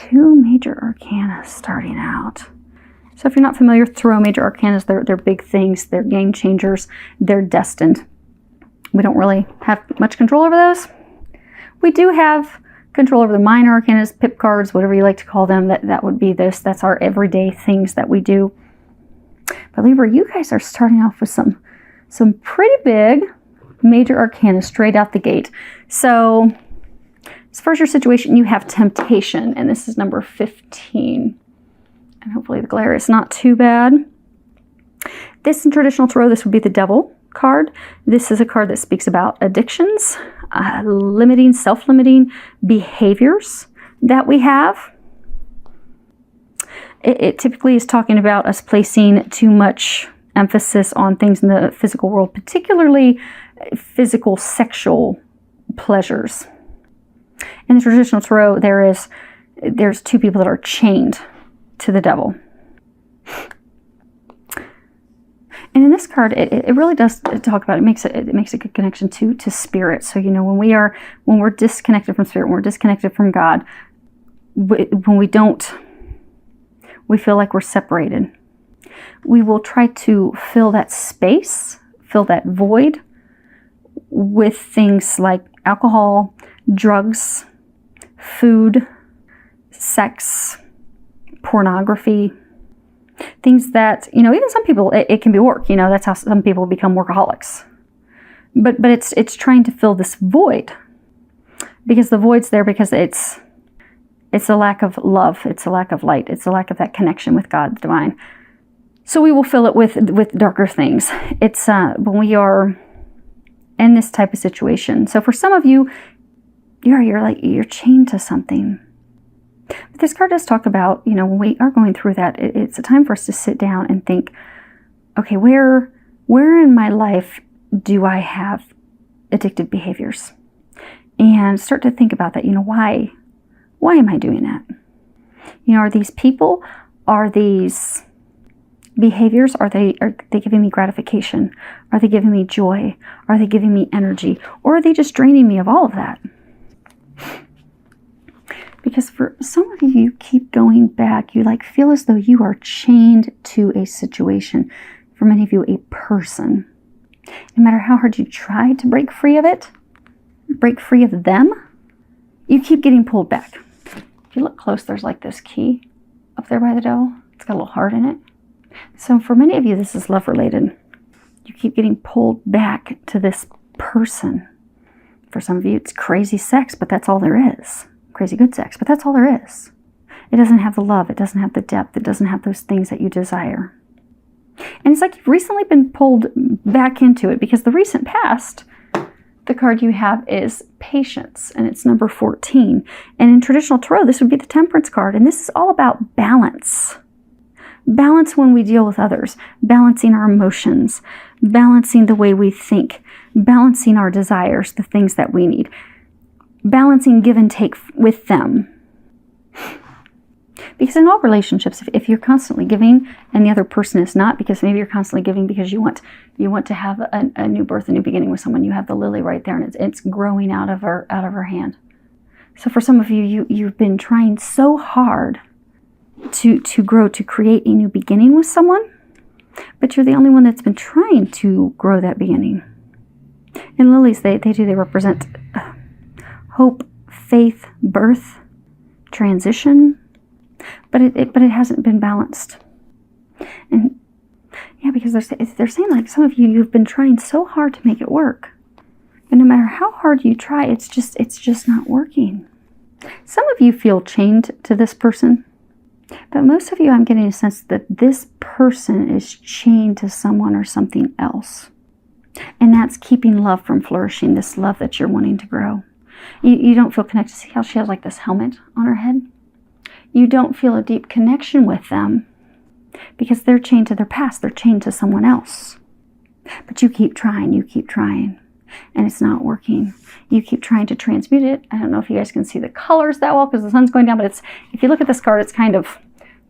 2 major arcana starting out. So if you're not familiar with tarot, major arcanas, they're big things, they're game changers, they're destined. We don't really have much control over those. We do have control over the minor arcanas, pip cards, whatever you like to call them. That would be this. That's our everyday things that we do. But Libra, you guys are starting off with some pretty big major arcana straight out the gate. So as far as your situation, you have temptation, and this is number 15. And hopefully the glare is not too bad. This in traditional tarot, this would be the Devil card. This is a card that speaks about addictions, limiting, self-limiting behaviors that we have. It typically is talking about us placing too much emphasis on things in the physical world, particularly physical sexual pleasures. In the traditional tarot, there's 2 people that are chained to the devil. And in this card, it really does talk about, it makes a good connection to spirit. So, when we're disconnected from spirit, when we're disconnected from God, when we feel like we're separated. We will try to fill that space, fill that void with things like alcohol, drugs, food, sex, pornography, things that, even some people, it can be work, that's how some people become workaholics. But it's trying to fill this void, because the void's there because it's a lack of love, it's a lack of light, it's a lack of that connection with God, the divine. So we will fill it with darker things. It's when we are in this type of situation. So for some of you, you're chained to something. But this card does talk about, when we are going through that, it's a time for us to sit down and think, okay, where in my life do I have addictive behaviors? And start to think about that, why am I doing that? Are these people, are these behaviors, are they giving me gratification? Are they giving me joy? Are they giving me energy? Or are they just draining me of all of that? Because for some of you, you keep going back. You feel as though you are chained to a situation. For many of you, a person. No matter how hard you try to break free of it, break free of them, you keep getting pulled back. If you look close, there's this key up there by the devil. It's got a little heart in it. So for many of you, this is love related. You keep getting pulled back to this person. For some of you, it's crazy sex, but that's all there is. Crazy good sex, but that's all there is. It doesn't have the love. It doesn't have the depth. It doesn't have those things that you desire. And it's like you've recently been pulled back into it, because the recent past, the card you have is patience, and it's number 14. And in traditional tarot, this would be the Temperance card. And this is all about balance. Balance when we deal with others, balancing our emotions, balancing the way we think, balancing our desires, the things that we need, balancing give and take with them. Because in all relationships, if you're constantly giving and the other person is not, because maybe you're constantly giving because you want to have a new birth, a new beginning with someone, you have the lily right there, and it's growing out of her hand. So for some of you, you've been trying so hard to grow, to create a new beginning with someone, but you're the only one that's been trying to grow that beginning. And lilies, they represent hope, faith, birth, transition, but it hasn't been balanced. And yeah, because they're saying some of you've been trying so hard to make it work, and no matter how hard you try, it's just not working. Some of you feel chained to this person, but most of you, I'm getting a sense that this person is chained to someone or something else, and that's keeping love from flourishing. This love that you're wanting to grow. You don't feel connected. See how she has this helmet on her head? You don't feel a deep connection with them because they're chained to their past. They're chained to someone else. But you keep trying, and it's not working. You keep trying to transmute it. I don't know if you guys can see the colors that well because the sun's going down, but if you look at this card, it's kind of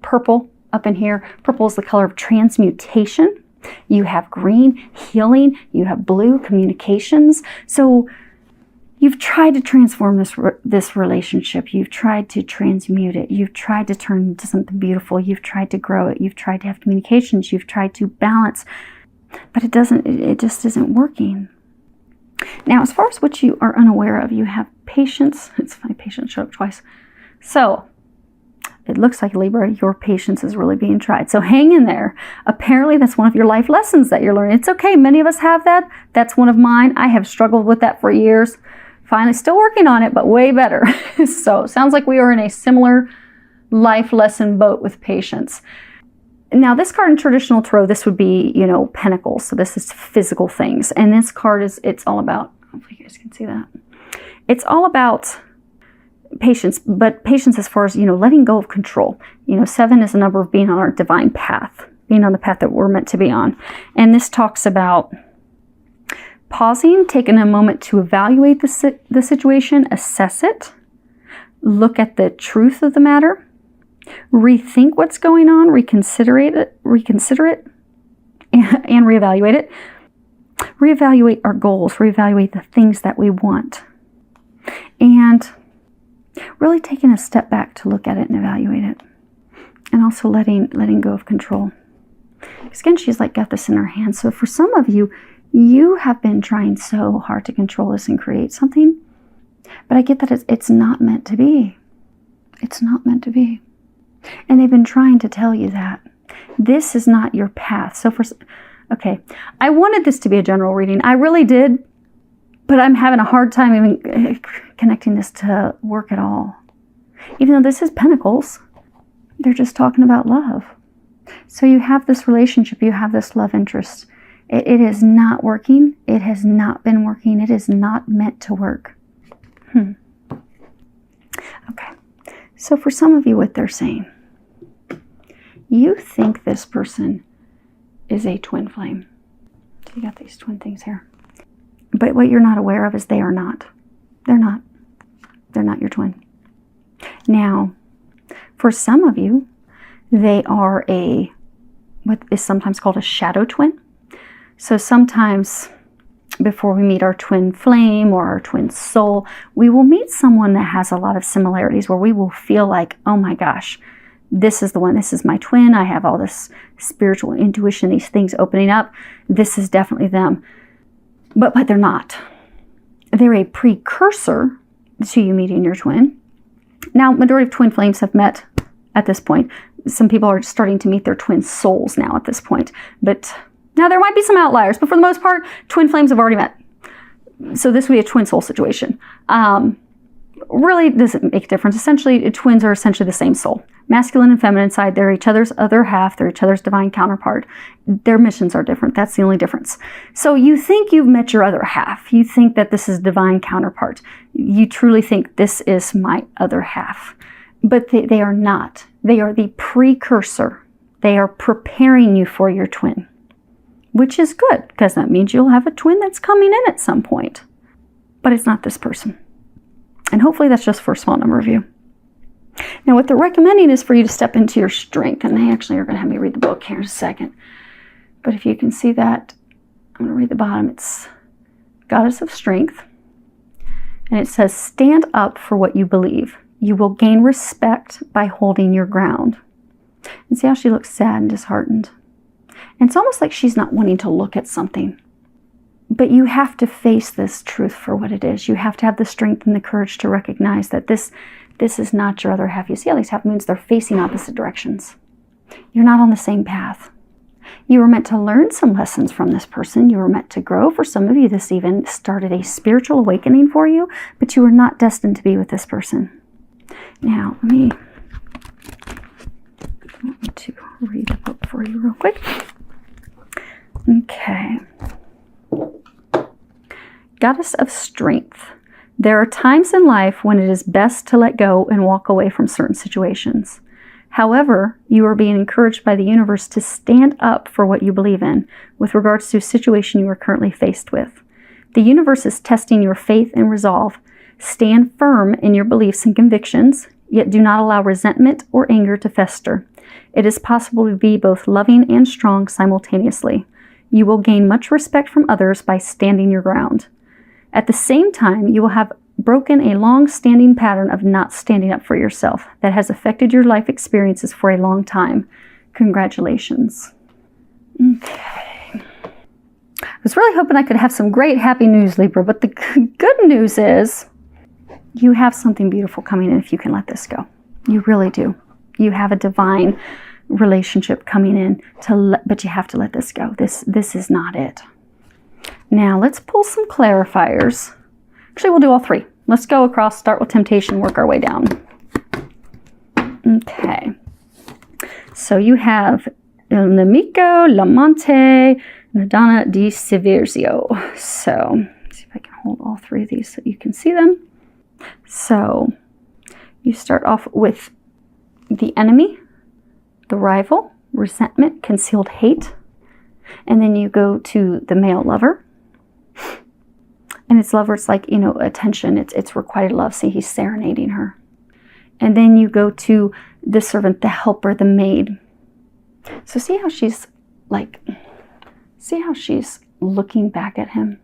purple up in here. Purple is the color of transmutation. You have green, healing. You have blue, communications. So You've tried to transform this relationship. You've tried to transmute it. You've tried to turn it into something beautiful. You've tried to grow it. You've tried to have communications. You've tried to balance, but it just isn't working. Now, as far as what you are unaware of, you have patience. It's funny, patience showed up twice. So it looks like, Libra, your patience is really being tried. So hang in there. Apparently, that's one of your life lessons that you're learning. It's okay. Many of us have that. That's one of mine. I have struggled with that for years. Finally, still working on it, but way better. So it sounds like we are in a similar life lesson boat with patience. Now, this card in traditional tarot, this would be, pentacles. So this is physical things. And this card it's all about, hopefully you guys can see that. It's all about patience, but patience as far as, letting go of control. 7 is the number of being on our divine path, being on the path that we're meant to be on. And this talks about pausing, taking a moment to evaluate the situation, assess it, look at the truth of the matter, rethink what's going on, reconsider it, and reevaluate it. Reevaluate our goals, reevaluate the things that we want. And really taking a step back to look at it and evaluate it. And also letting go of control. Because again, she's got this in her hands. So for some of you, you have been trying so hard to control this and create something. But I get that it's not meant to be. It's not meant to be. And they've been trying to tell you that. This is not your path. So okay, I wanted this to be a general reading. I really did. But I'm having a hard time even connecting this to work at all. Even though this is Pentacles, they're just talking about love. So you have this relationship, you have this love interest. It is not working. It has not been working. It is not meant to work. Okay. So for some of you, what they're saying, you think this person is a twin flame. So you got these twin things here. But what you're not aware of is they are not. They're not. They're not your twin. Now, for some of you, they are what is sometimes called a shadow twin. So sometimes before we meet our twin flame or our twin soul, we will meet someone that has a lot of similarities where we will feel like, oh my gosh, this is the one, this is my twin. I have all this spiritual intuition, these things opening up. This is definitely them. But they're not. They're a precursor to you meeting your twin. Now, majority of twin flames have met at this point. Some people are starting to meet their twin souls now at this point. But now there might be some outliers, but for the most part, twin flames have already met. So this would be a twin soul situation. Really doesn't make a difference. Essentially, twins are essentially the same soul. Masculine and feminine side, they're each other's other half. They're each other's divine counterpart. Their missions are different. That's the only difference. So you think you've met your other half. You think that this is divine counterpart. You truly think this is my other half. But they are not. They are the precursor. They are preparing you for your twin, which is good because that means you'll have a twin that's coming in at some point. But it's not this person. And hopefully that's just for a small number of you. Now, what they're recommending is for you to step into your strength. And they actually are going to have me read the book here in a second. But if you can see that, I'm going to read the bottom. It's Goddess of Strength. And it says, stand up for what you believe. You will gain respect by holding your ground. And see how she looks sad and disheartened. And it's almost like she's not wanting to look at something. But you have to face this truth for what it is. You have to have the strength and the courage to recognize that this is not your other half. You see how these half moons, they're facing opposite directions. You're not on the same path. You were meant to learn some lessons from this person. You were meant to grow. For some of you, this even started a spiritual awakening for you, but you were not destined to be with this person. Now, let me to read the book for you real quick. Okay. Goddess of Strength. There are times in life when it is best to let go and walk away from certain situations. However, you are being encouraged by the universe to stand up for what you believe in with regards to a situation you are currently faced with. The universe is testing your faith and resolve. Stand firm in your beliefs and convictions, yet do not allow resentment or anger to fester. It is possible to be both loving and strong simultaneously. You will gain much respect from others by standing your ground. At the same time, you will have broken a long-standing pattern of not standing up for yourself that has affected your life experiences for a long time. Congratulations. Okay. I was really hoping I could have some great happy news, Libra, but the good news is you have something beautiful coming in if you can let this go. You really do. You have a divine relationship coming in, but you have to let this go. This is not it. Now, let's pull some clarifiers. Actually, we'll do all three. Let's go across, start with temptation, work our way down. Okay. So you have Il Nemico, L'Amante, Madonna di Siverzio. So, let's see if I can hold all three of these so you can see them. So, you start off with the enemy, the rival, resentment, concealed hate. And then you go to the male lover. And it's lover, it's like, attention. It's requited love. See, he's serenading her. And then you go to the servant, the helper, the maid. So see how she's looking back at him.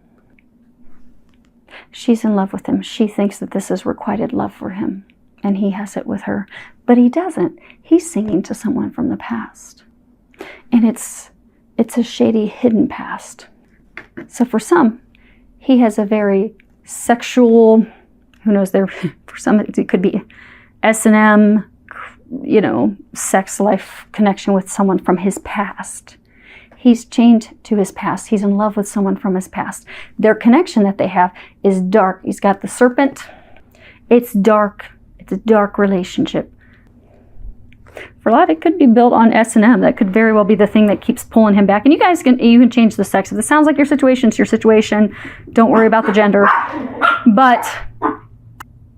She's in love with him. She thinks that this is requited love for him. And he has it with her. But he doesn't. He's singing to someone from the past. And it's a shady, hidden past. So for some, he has a very sexual, who knows, for some it could be S&M, sex life connection with someone from his past. He's chained to his past. He's in love with someone from his past. Their connection that they have is dark. He's got the serpent. It's dark. It's a dark relationship. For a lot, it could be built on S&M. That could very well be the thing that keeps pulling him back. And you guys can change the sex. If it sounds like your situation, it's your situation. Don't worry about the gender. But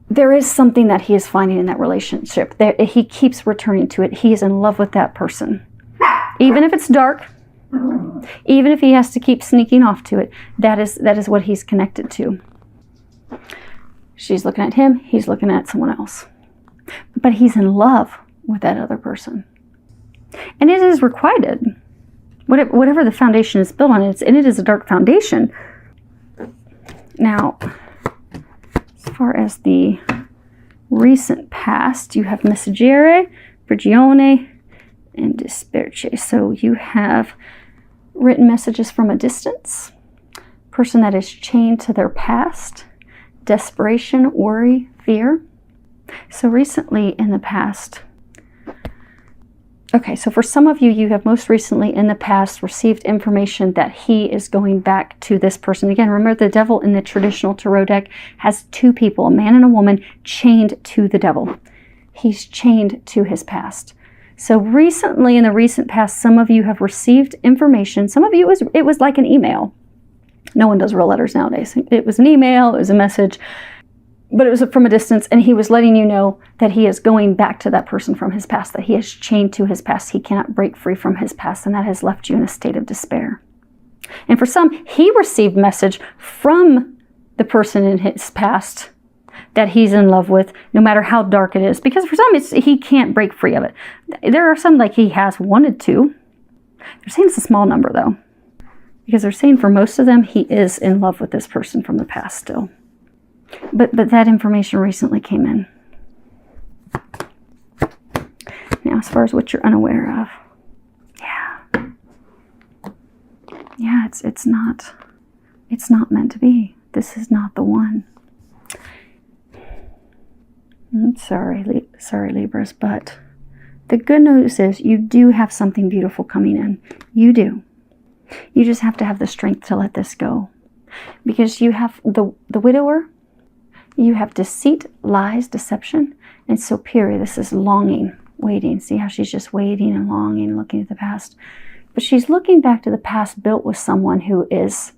there is something that he is finding in that relationship. He keeps returning to it. He is in love with that person. Even if it's dark, even if he has to keep sneaking off to it, that is what he's connected to. She's looking at him. He's looking at someone else. But he's in love with that other person. And it is requited. Whatever the foundation is built on, it is a dark foundation. Now, as far as the recent past, you have Messaggere, Prigione, and Disperce. So you have written messages from a distance, person that is chained to their past, desperation, worry, fear. So recently in the past, okay, so for some of you, you have most recently in the past received information that he is going back to this person. Again, remember the devil in the traditional tarot deck has two people, a man and a woman, chained to the devil. He's chained to his past. So recently, in the recent past, some of you have received information. Some of you, it was like an email. No one does real letters nowadays. It was an email, it was a message, but it was from a distance, and he was letting you know that he is going back to that person from his past, that he is chained to his past. He cannot break free from his past, and that has left you in a state of despair. And for some, he received message from the person in his past that he's in love with, no matter how dark it is. Because for some, he can't break free of it. There are some like he has wanted to. They're saying it's a small number, though. Because they're saying for most of them, he is in love with this person from the past still. But that information recently came in. Now, as far as what you're unaware of, yeah, it's not meant to be. This is not the one. Sorry, Libras, but the good news is you do have something beautiful coming in. You do. You just have to have the strength to let this go. Because you have the widower, you have deceit, lies, deception, and superior. This is longing, waiting. See how she's just waiting and longing, looking at the past. But she's looking back to the past built with someone who is,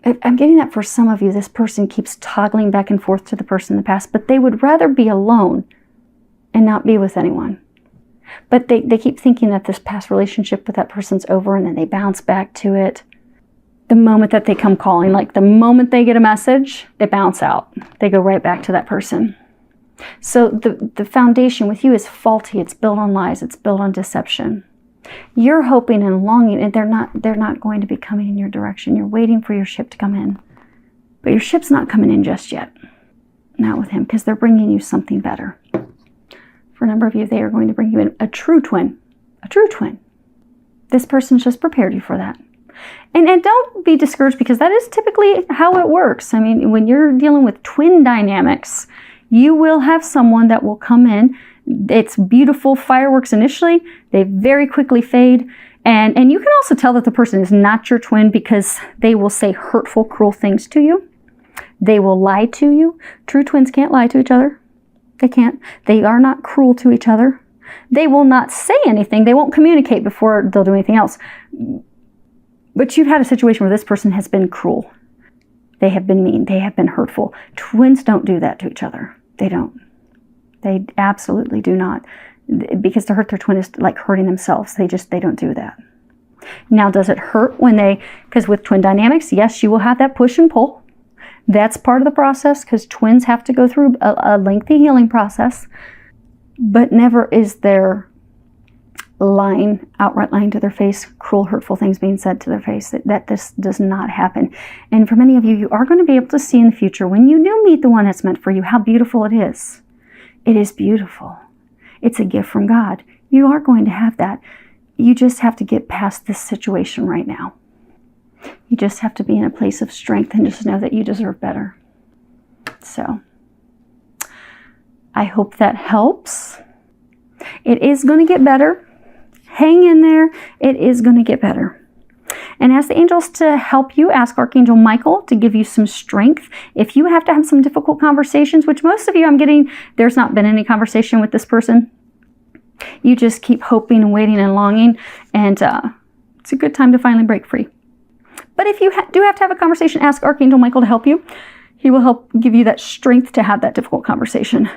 I'm getting that for some of you, this person keeps toggling back and forth to the person in the past, but they would rather be alone and not be with anyone. But they keep thinking that this past relationship with that person's over, and then they bounce back to it the moment that they come calling. Like the moment they get a message, they bounce out. They go right back to that person. So the foundation with you is faulty. It's built on lies. It's built on deception. You're hoping and longing, and they're not going to be coming in your direction. You're waiting for your ship to come in. But your ship's not coming in just yet. Not with him, because they're bringing you something better. For a number of you, they are going to bring you in a true twin. A true twin. This person's just prepared you for that. And don't be discouraged, because that is typically how it works. I mean, when you're dealing with twin dynamics, you will have someone that will come in. It's beautiful fireworks initially. They very quickly fade. And you can also tell that the person is not your twin, because they will say hurtful, cruel things to you. They will lie to you. True twins can't lie to each other. They can't. They are not cruel to each other. They will not say anything. They won't communicate before they'll do anything else. But you've had a situation where this person has been cruel. They have been mean. They have been hurtful. Twins don't do that to each other. They don't. They absolutely do not. Because to hurt their twin is like hurting themselves. They don't do that. Now, does it hurt when because with twin dynamics, yes, you will have that push and pull. That's part of the process, because twins have to go through a lengthy healing process. But never is there outright lying to their face, cruel, hurtful things being said to their face. That this does not happen. And for many of you, you are going to be able to see in the future, when you do meet the one that's meant for you, how beautiful it is. It is beautiful. It's a gift from God. You are going to have that. You just have to get past this situation right now. You just have to be in a place of strength and just know that you deserve better. So, I hope that helps. It is going to get better. Hang in there. It is going to get better. And ask the angels to help you. Ask Archangel Michael to give you some strength. If you have to have some difficult conversations, which most of you I'm getting, there's not been any conversation with this person. You just keep hoping and waiting and longing. And it's a good time to finally break free. But if you do have to have a conversation, ask Archangel Michael to help you. He will help give you that strength to have that difficult conversation.